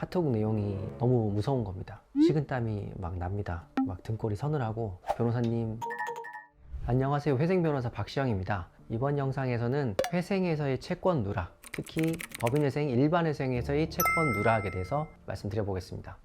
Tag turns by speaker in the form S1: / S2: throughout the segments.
S1: 카톡 내용이 너무 무서운 겁니다. 식은땀이 막 납니다. 막 등골이 서늘하고 변호사님 안녕하세요. 회생 변호사 박시영입니다. 이번 영상에서는 회생에서의 채권 누락, 특히 법인회생, 일반회생에서의 채권 누락에 대해서 말씀드려 보겠습니다.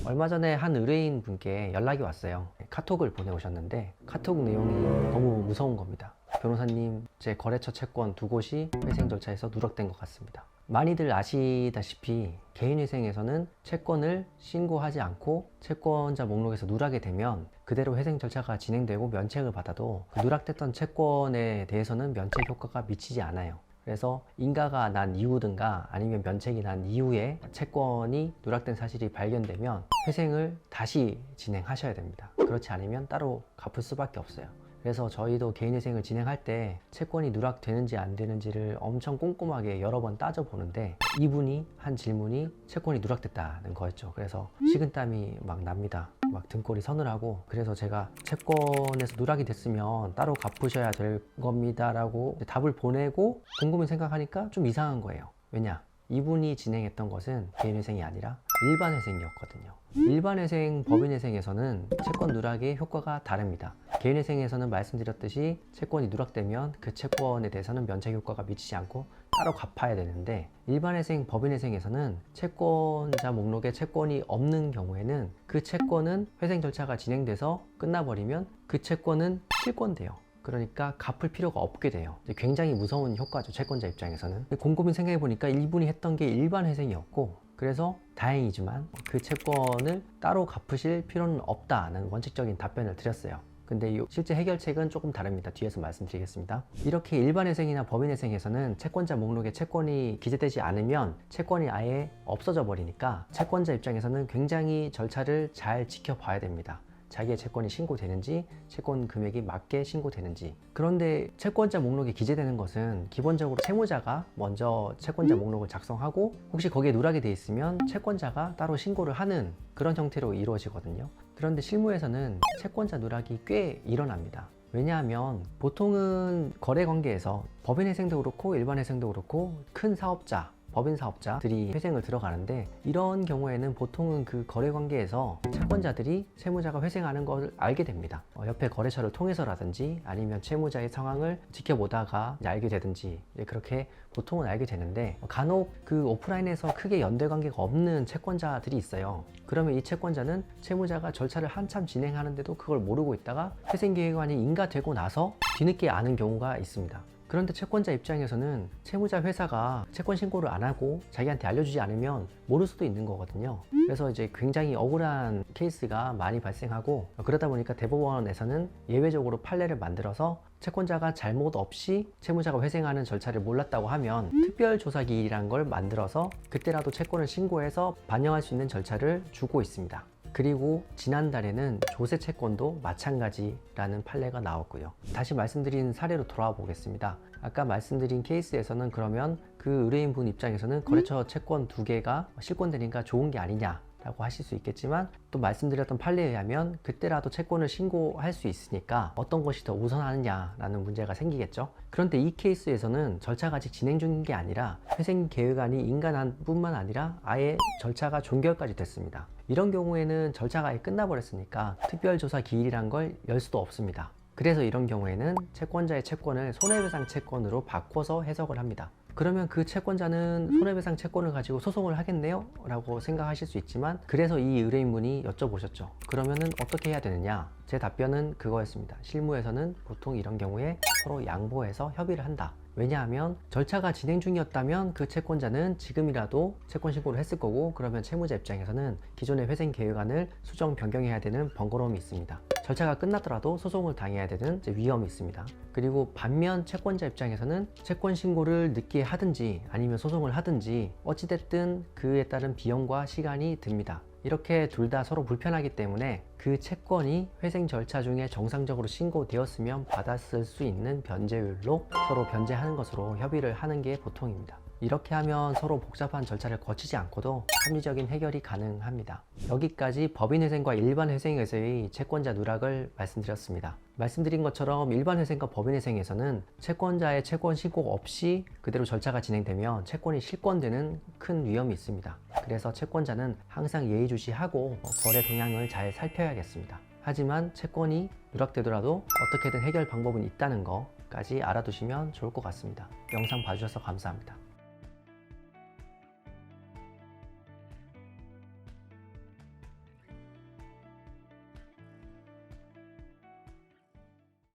S1: 얼마 전에 한 의뢰인 분께 연락이 왔어요. 카톡을 보내오셨는데 카톡 내용이 너무 무서운 겁니다. 변호사님, 제 거래처 채권 두 곳이 회생 절차에서 누락된 것 같습니다. 많이들 아시다시피 개인회생에서는 채권을 신고하지 않고 채권자 목록에서 누락이 되면 그대로 회생 절차가 진행되고 면책을 받아도 그 누락됐던 채권에 대해서는 면책 효과가 미치지 않아요. 그래서 인가가 난 이후든가 아니면 면책이 난 이후에 채권이 누락된 사실이 발견되면 회생을 다시 진행하셔야 됩니다. 그렇지 않으면 따로 갚을 수밖에 없어요. 그래서 저희도 개인회생을 진행할 때 채권이 누락되는지 안 되는지를 엄청 꼼꼼하게 여러 번 따져보는데 이분이 한 질문이 채권이 누락됐다는 거였죠. 그래서 식은땀이 막 납니다. 막 등골이 서늘하고, 그래서 제가 채권에서 누락이 됐으면 따로 갚으셔야 될 겁니다 라고 답을 보내고 곰곰이 생각하니까 좀 이상한 거예요. 왜냐? 이분이 진행했던 것은 개인회생이 아니라 일반회생이었거든요. 일반회생, 법인회생에서는 채권 누락의 효과가 다릅니다. 개인회생에서는 말씀드렸듯이 채권이 누락되면 그 채권에 대해서는 면책 효과가 미치지 않고 따로 갚아야 되는데, 일반회생, 법인회생에서는 채권자 목록에 채권이 없는 경우에는 그 채권은 회생 절차가 진행돼서 끝나버리면 그 채권은 실권돼요. 그러니까 갚을 필요가 없게 돼요. 굉장히 무서운 효과죠, 채권자 입장에서는. 곰곰이 생각해 보니까 이분이 했던 게 일반회생이었고, 그래서 다행이지만 그 채권을 따로 갚으실 필요는 없다는 원칙적인 답변을 드렸어요. 근데 실제 해결책은 조금 다릅니다. 뒤에서 말씀드리겠습니다. 이렇게 일반회생이나 법인회생에서는 채권자 목록에 채권이 기재되지 않으면 채권이 아예 없어져 버리니까 채권자 입장에서는 굉장히 절차를 잘 지켜봐야 됩니다. 자기의 채권이 신고되는지, 채권 금액이 맞게 신고되는지. 그런데 채권자 목록에 기재되는 것은 기본적으로 채무자가 먼저 채권자 목록을 작성하고 혹시 거기에 누락이 돼 있으면 채권자가 따로 신고를 하는 그런 형태로 이루어지거든요. 그런데 실무에서는 채권자 누락이 꽤 일어납니다. 왜냐하면 보통은 거래관계에서 법인회생도 그렇고 일반회생도 그렇고 큰 사업자, 법인 사업자들이 회생을 들어가는데, 이런 경우에는 보통은 그 거래관계에서 채권자들이 채무자가 회생하는 걸 알게 됩니다. 옆에 거래처를 통해서라든지 아니면 채무자의 상황을 지켜보다가 알게 되든지 그렇게 보통은 알게 되는데, 간혹 그 오프라인에서 크게 연대관계가 없는 채권자들이 있어요. 그러면 이 채권자는 채무자가 절차를 한참 진행하는데도 그걸 모르고 있다가 회생계획안이 인가되고 나서 뒤늦게 아는 경우가 있습니다. 그런데 채권자 입장에서는 채무자 회사가 채권 신고를 안 하고 자기한테 알려주지 않으면 모를 수도 있는 거거든요. 그래서 이제 굉장히 억울한 케이스가 많이 발생하고, 그러다 보니까 대법원에서는 예외적으로 판례를 만들어서 채권자가 잘못 없이 채무자가 회생하는 절차를 몰랐다고 하면 특별조사기일이라는 걸 만들어서 그때라도 채권을 신고해서 반영할 수 있는 절차를 주고 있습니다. 그리고 지난달에는 조세 채권도 마찬가지라는 판례가 나왔고요. 다시 말씀드린 사례로 돌아와 보겠습니다. 아까 말씀드린 케이스에서는 그러면 그 의뢰인분 입장에서는 거래처 채권 두 개가 실권되니까 좋은 게 아니냐 라고 하실 수 있겠지만, 또 말씀드렸던 판례에 의하면 그때라도 채권을 신고할 수 있으니까 어떤 것이 더 우선하느냐라는 문제가 생기겠죠. 그런데 이 케이스에서는 절차가 아직 진행 중인 게 아니라 회생 계획안이 인가난 뿐만 아니라 아예 절차가 종결까지 됐습니다. 이런 경우에는 절차가 아예 끝나버렸으니까 특별조사 기일이란 걸 열 수도 없습니다. 그래서 이런 경우에는 채권자의 채권을 손해배상 채권으로 바꿔서 해석을 합니다. 그러면 그 채권자는 손해배상 채권을 가지고 소송을 하겠네요? 라고 생각하실 수 있지만, 그래서 이 의뢰인분이 여쭤보셨죠. 그러면은 어떻게 해야 되느냐? 제 답변은 그거였습니다. 실무에서는 보통 이런 경우에 서로 양보해서 협의를 한다. 왜냐하면 절차가 진행 중이었다면 그 채권자는 지금이라도 채권 신고를 했을 거고, 그러면 채무자 입장에서는 기존의 회생 계획안을 수정 변경해야 되는 번거로움이 있습니다. 절차가 끝났더라도 소송을 당해야 되는 위험이 있습니다. 그리고 반면 채권자 입장에서는 채권 신고를 늦게 하든지 아니면 소송을 하든지 어찌됐든 그에 따른 비용과 시간이 듭니다. 이렇게 둘 다 서로 불편하기 때문에 그 채권이 회생 절차 중에 정상적으로 신고되었으면 받았을 수 있는 변제율로 서로 변제하는 것으로 협의를 하는 게 보통입니다. 이렇게 하면 서로 복잡한 절차를 거치지 않고도 합리적인 해결이 가능합니다. 여기까지 법인회생과 일반회생에서의 채권자 누락을 말씀드렸습니다. 말씀드린 것처럼 일반회생과 법인회생에서는 채권자의 채권 신고 없이 그대로 절차가 진행되면 채권이 실권되는 큰 위험이 있습니다. 그래서 채권자는 항상 예의주시하고 거래 동향을 잘 살펴야겠습니다. 하지만 채권이 누락되더라도 어떻게든 해결 방법은 있다는 거까지 알아두시면 좋을 것 같습니다. 영상 봐주셔서 감사합니다.